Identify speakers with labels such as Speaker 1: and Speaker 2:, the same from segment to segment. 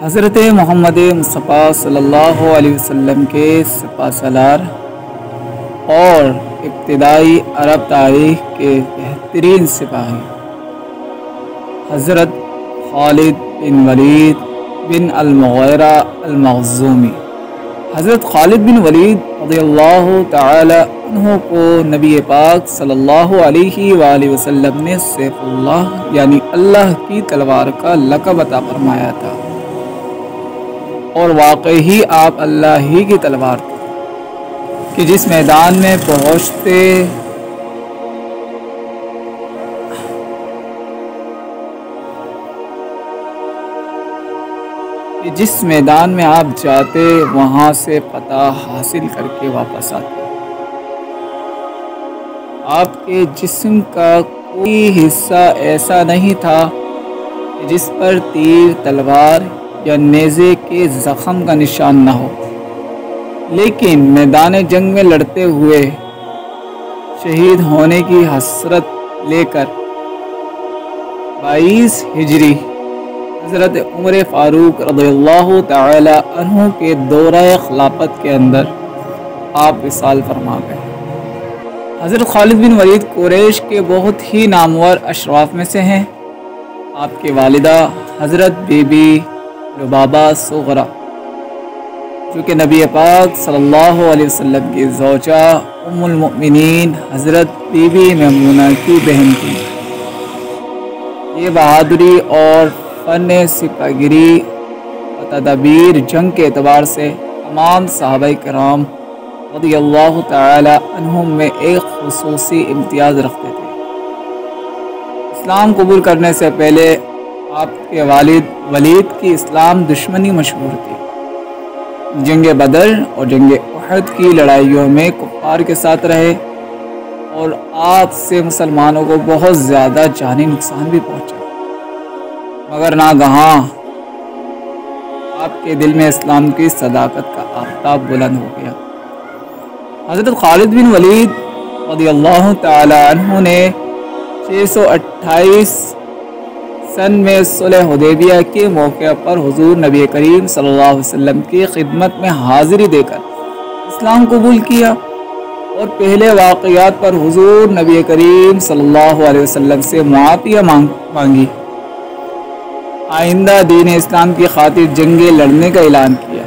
Speaker 1: حضرت محمد مصطفیٰ صلی اللہ علیہ وسلم کے سپہ سالار اور ابتدائی عرب تاریخ کے بہترین سپاہی حضرت خالد بن ولید بن المغیرہ المخزومی۔ حضرت خالد بن ولید رضی اللہ تعالی عنہ کو نبی پاک صلی اللہ علیہ وآلہ وسلم نے سیف اللہ یعنی اللہ کی تلوار کا لقب عطا فرمایا تھا، اور واقعی ہی آپ اللہ ہی کی تلوار تھی کہ جس میدان میں آپ جاتے وہاں سے فتح حاصل کر کے واپس آتے۔ آپ کے جسم کا کوئی حصہ ایسا نہیں تھا کہ جس پر تیر، تلوار یا نیزے کے زخم کا نشان نہ ہو، لیکن میدان جنگ میں لڑتے ہوئے شہید ہونے کی حسرت لے کر 22 ہجری حضرت عمر فاروق رضی اللہ تعالی عنہ کے دورہ خلافت کے اندر آپ وصال فرما گئے۔ حضرت خالد بن ولید قریش کے بہت ہی نامور اشراف میں سے ہیں۔ آپ کی والدہ حضرت بی بی لبابہ صغرا، جو کہ نبی پاک صلی اللہ علیہ وسلم کی زوجہ ام المؤمنین حضرت بی بی میمونہ کی بہن تھی۔ یہ بہادری اور فن سپہ گیری و تدبیر جنگ کے اعتبار سے تمام صحابہ کرام رضی اللہ تعالی عنہم میں ایک خصوصی امتیاز رکھتے تھے۔ اسلام قبول کرنے سے پہلے آپ کے والد ولید کی اسلام دشمنی مشہور تھی۔ جنگ بدر اور جنگ احد کی لڑائیوں میں کفار کے ساتھ رہے اور آپ سے مسلمانوں کو بہت زیادہ جانی نقصان بھی پہنچا، مگر ناگہاں آپ کے دل میں اسلام کی صداقت کا آفتاب بلند ہو گیا۔ حضرت خالد بن ولید رضی اللہ تعالی عنہ نے 628 سن میں صلح حدیبیہ کے موقع پر حضور نبی کریم صلی اللہ علیہ وسلم کی خدمت میں حاضری دے کر اسلام قبول کیا، اور پہلے واقعات پر حضور نبی کریم صلی اللہ علیہ وسلم سے معافی مانگی، آئندہ دین اسلام کی خاطر جنگیں لڑنے کا اعلان کیا۔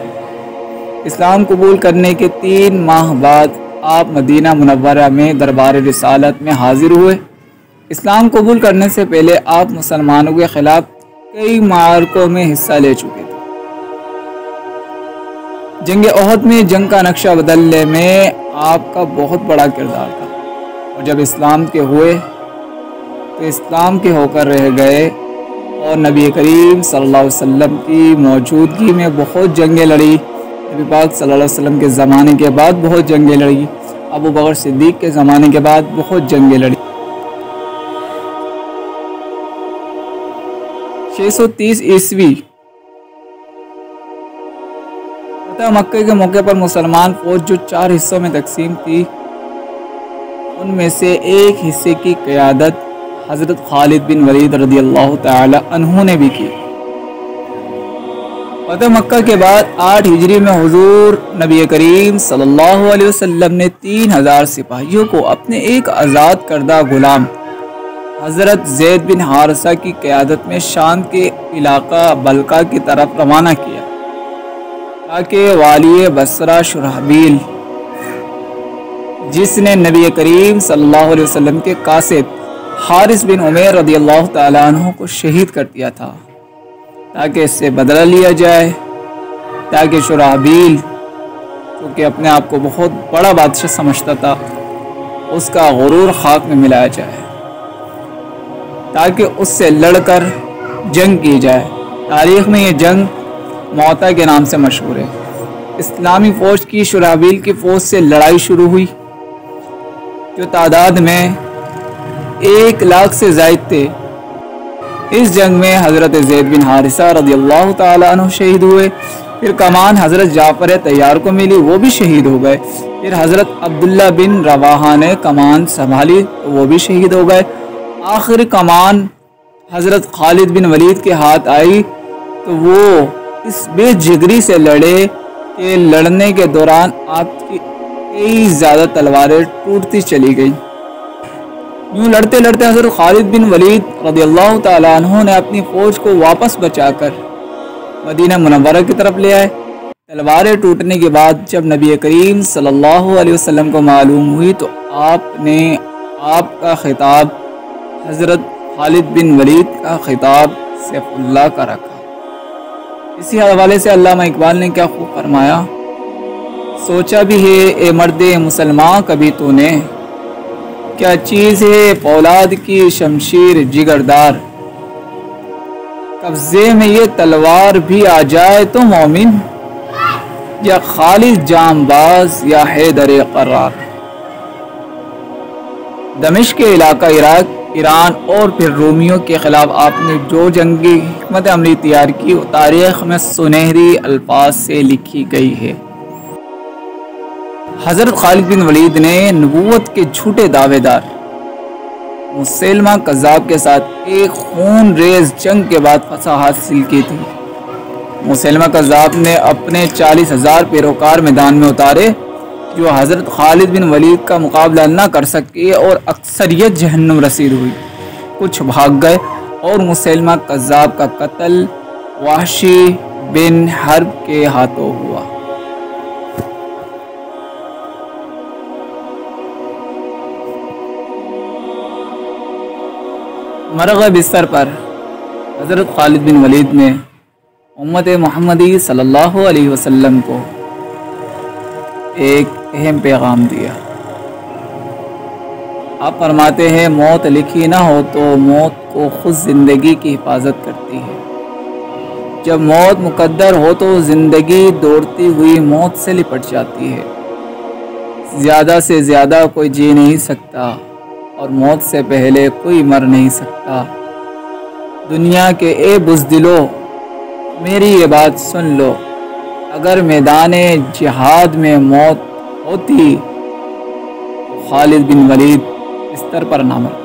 Speaker 1: اسلام قبول کرنے کے 3 ماہ بعد آپ مدینہ منورہ میں دربار رسالت میں حاضر ہوئے۔ اسلام قبول کرنے سے پہلے آپ مسلمانوں کے خلاف کئی معرکوں میں حصہ لے چکے تھے۔ جنگ احد میں جنگ کا نقشہ بدلنے میں آپ کا بہت بڑا کردار تھا، اور جب اسلام کے ہوئے تو اسلام کے ہو کر رہ گئے، اور نبی کریم صلی اللہ علیہ وسلم کی موجودگی میں بہت جنگیں لڑی۔ نبی پاک صلی اللہ علیہ وسلم کے زمانے کے بعد بہت جنگیں لڑی، ابو بکر صدیق کے زمانے کے بعد بہت جنگیں لڑی۔ 630 عیسوی فتح مکہ کے موقع پر مسلمان فوج جو 4 حصوں میں تقسیم تھی، ان میں سے ایک حصے کی قیادت حضرت خالد بن ولید رضی اللہ تعالی عنہ نے بھی کی۔ فتح مکہ کے بعد 8 ہجری میں حضور نبی کریم صلی اللہ علیہ وسلم نے 3000 سپاہیوں کو اپنے ایک آزاد کردہ غلام حضرت زید بن حارثہ کی قیادت میں شام کے علاقہ بلقا کی طرف روانہ کیا، تاکہ والی بصرہ شرحبیل، جس نے نبی کریم صلی اللہ علیہ وسلم کے قاصد حارث بن عمیر رضی اللہ تعالی عنہ کو شہید کر دیا تھا، تاکہ اس سے بدلہ لیا جائے، تاکہ شرحبیل کیونکہ اپنے آپ کو بہت بڑا بادشاہ سمجھتا تھا، اس کا غرور خاک میں ملایا جائے، تاکہ اس سے لڑ کر جنگ کی جائے۔ تاریخ میں یہ جنگ موتا کے نام سے مشہور ہے۔ اسلامی فوج کی شرحبیل کی فوج سے لڑائی شروع ہوئی، جو تعداد میں 1 لاکھ سے زائد تھے۔ اس جنگ میں حضرت زید بن حارثہ رضی اللہ تعالی عنہ شہید ہوئے، پھر کمان حضرت جعفر طیار کو ملی، وہ بھی شہید ہو گئے، پھر حضرت عبداللہ بن رواحہ نے کمان سنبھالی، وہ بھی شہید ہو گئے، آخر کمان حضرت خالد بن ولید کے ہاتھ آئی تو وہ اس بے جگری سے لڑے کہ لڑنے کے دوران آپ کی کئی زیادہ تلواریں ٹوٹتی چلی گئیں۔ یوں لڑتے لڑتے حضرت خالد بن ولید رضی اللہ تعالیٰ عنہ نے اپنی فوج کو واپس بچا کر مدینہ منورہ کی طرف لے آئے۔ تلواریں ٹوٹنے کے بعد جب نبی کریم صلی اللہ علیہ وسلم کو معلوم ہوئی تو آپ کا خطاب حضرت خالد بن ولید کا خطاب سیف اللہ کا رکھا۔ اسی حوالے سے علامہ اقبال نے کیا خوب فرمایا، سوچا بھی ہے اے مرد مسلمان کبھی تو نے، کیا چیز ہے فولاد کی شمشیر جگردار، قبضے میں یہ تلوار بھی آ جائے تو مومن، یا خالد جام باز یا حیدر قرار۔ دمشق کے علاقہ عراق، ایران اور پھر رومیوں کے خلاف آپ نے جو جنگی حکمت عملی تیار کی وہ تاریخ میں سنہری الفاظ سے لکھی گئی ہے۔ حضرت خالد بن ولید نے نبوت کے جھوٹے دعوے دار مسیلمہ کذاب کے ساتھ ایک خون ریز جنگ کے بعد فتح حاصل کی تھی۔ مسیلمہ کذاب نے اپنے 40,000 پیروکار میدان میں اتارے جو حضرت خالد بن ولید کا مقابلہ نہ کر سکے اور اکثریت جہنم رسید ہوئی۔ کچھ بھاگ گئے اور مسیلمہ کذاب کا قتل وحشی بن حرب کے ہاتھوں ہوا۔ مرغ بستر پر حضرت خالد بن ولید نے امت محمدی صلی اللہ علیہ وسلم کو ایک اہم پیغام دیا۔ آپ فرماتے ہیں موت لکھی نہ ہو تو موت کو خود زندگی کی حفاظت کرتی ہے، جب موت مقدر ہو تو زندگی دوڑتی ہوئی موت سے لپٹ جاتی ہے۔ زیادہ سے زیادہ کوئی جی نہیں سکتا اور موت سے پہلے کوئی مر نہیں سکتا۔ دنیا کے اے بزدلو میری یہ بات سن لو، اگر میدان جہاد میں موت ہوتی تو خالد بن ولید بستر پر نہ مرتا۔